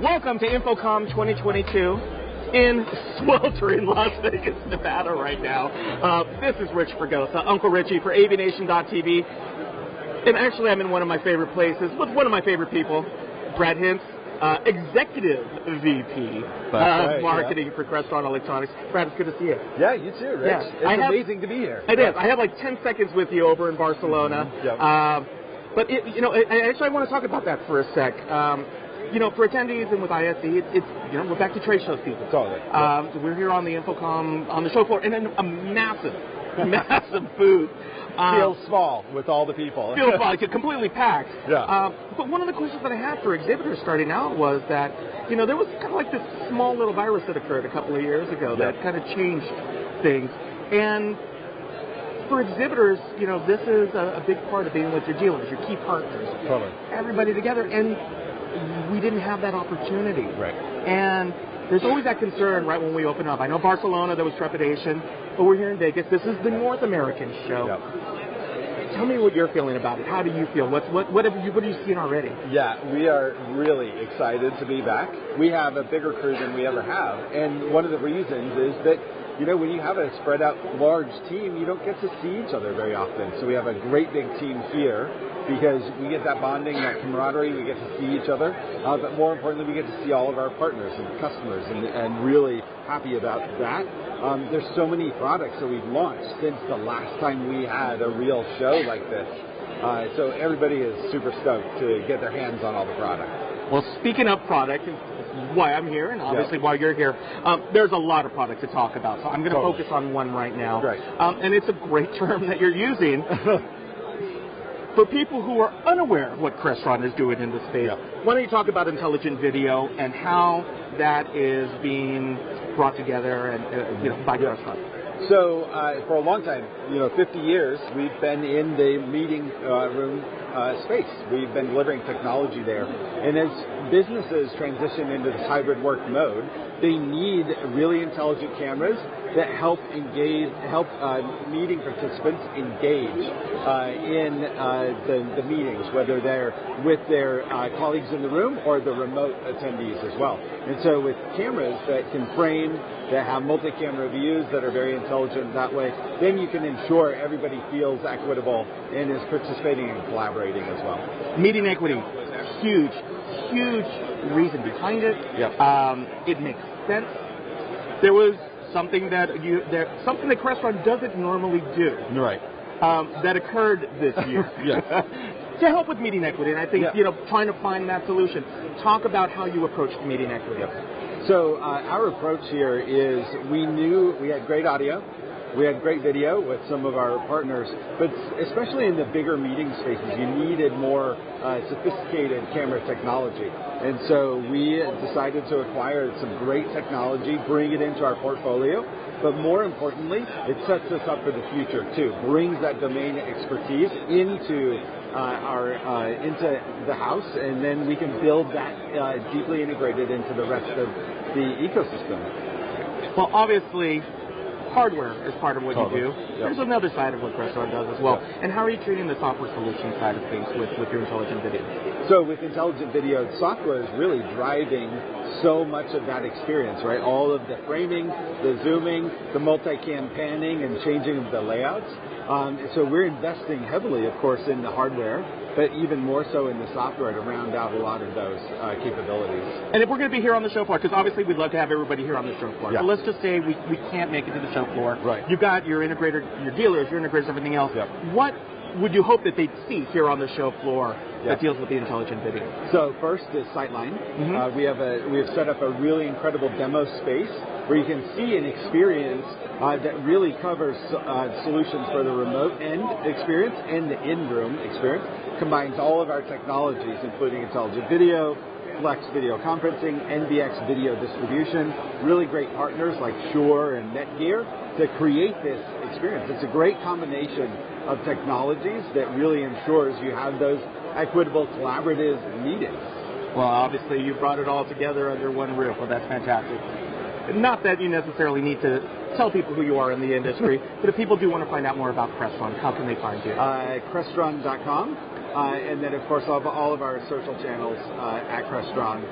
Welcome to InfoComm 2022 in sweltering Las Vegas, Nevada right now. This is Rich Fregosa, Uncle Richie for AVNation.tv. And actually, I'm in one of my favorite places with one of my favorite people, Brad Hintz, Executive VP of Marketing for Crestron Electronics. Brad, it's good to see you. Yeah, you too, Rich. Yeah. It's amazing to be here. It is. I have like 10 seconds with you over in Barcelona. Mm-hmm. Yep. But, I want to talk about that for a sec. For attendees and with ISE, we're back to trade show season. Totally. We're here on the InfoComm, on the show floor, and then a massive booth. Feels small with all the people. Feels small, it's completely packed. Yeah. But one of the questions that I had for exhibitors starting out was that, there was kind of like this small little virus that occurred a couple of years ago that kind of changed things. And for exhibitors, this is a big part of being with your dealers, your key partners. Totally. Everybody together. And we didn't have that opportunity. Right. And there's always that concern right when we open up. I know Barcelona, there was trepidation, but we're here in Vegas. This is the North American show. Yep. Tell me what you're feeling about it. How do you feel? What are you seeing already? Yeah, we are really excited to be back. We have a bigger crew than we ever have. And one of the reasons is that, when you have a spread out large team, you don't get to see each other very often. So we have a great big team here because we get that bonding, that camaraderie, we get to see each other. But more importantly, we get to see all of our partners and customers and really happy about that. There's so many products that we've launched since the last time we had a real show like this. So everybody is super stoked to get their hands on all the products. Well, speaking of product, why I'm here, and obviously why you're here, there's a lot of product to talk about. So I'm going to focus on one right now. Right. And it's a great term that you're using. For people who are unaware of what Crestron is doing in the space, why don't you talk about intelligent video and how that is being brought together and by Crestron? So for a long time, 50 years, we've been in the meeting room space. We've been delivering technology there. And as businesses transition into this hybrid work mode, they need really intelligent cameras that help meeting participants engage in the meetings, whether they're with their colleagues in the room or the remote attendees as well. And so with cameras that can frame, that have multi-camera views that are very intelligent that way, then you can ensure everybody feels equitable and is participating and collaborating as well. Meeting equity, huge reason behind it. It makes sense. There was something that Crestron doesn't normally do. Right. That occurred this year. To help with meeting equity, and I think trying to find that solution. Talk about how you approached meeting equity. So our approach here is we knew we had great audio, we had great video with some of our partners, but especially in the bigger meeting spaces, you needed more sophisticated camera technology. And so we decided to acquire some great technology, bring it into our portfolio, but more importantly, it sets us up for the future too, brings that domain expertise into into the house, and then we can build that deeply integrated into the rest of the ecosystem. Well, obviously, hardware is part of what you do. There's another side of what Crestron does as well. And how are you treating the software solution side of things with your intelligent video? So with intelligent video, software is really driving so much of that experience, right? All of the framing, the zooming, the multi-cam panning, and changing of the layouts. So we're investing heavily, of course, in the hardware, but even more so in the software to round out a lot of those capabilities. And if we're going to be here on the show floor, because obviously we'd love to have everybody here on the show floor, but let's just say we can't make it to the show floor. Right. You've got your integrator, your dealers, your integrators, everything else. What would you hope that they'd see here on the show floor that deals with the intelligent video? So first is Sightline. We have set up a really incredible demo space where you can see an experience that really covers solutions for the remote end experience and the in-room experience, combines all of our technologies, including intelligent video, Flex video conferencing, NVX video distribution, really great partners like Shure and Netgear to create this experience. It's a great combination of technologies that really ensures you have those equitable, collaborative meetings. Well, obviously you brought it all together under one roof. Well, that's fantastic. Not that you necessarily need to tell people who you are in the industry, but if people do want to find out more about Crestron, how can they find you? Crestron.com. And then, of course, all of our social channels at Crestron.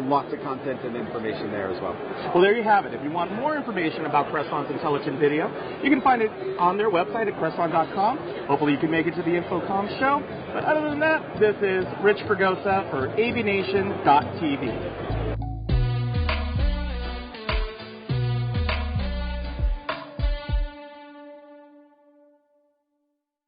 Lots of content and information there as well. Well, there you have it. If you want more information about Crestron's intelligent video, you can find it on their website at Crestron.com. Hopefully you can make it to the InfoComm show. But other than that, this is Rich Fregosa for AVNation.tv.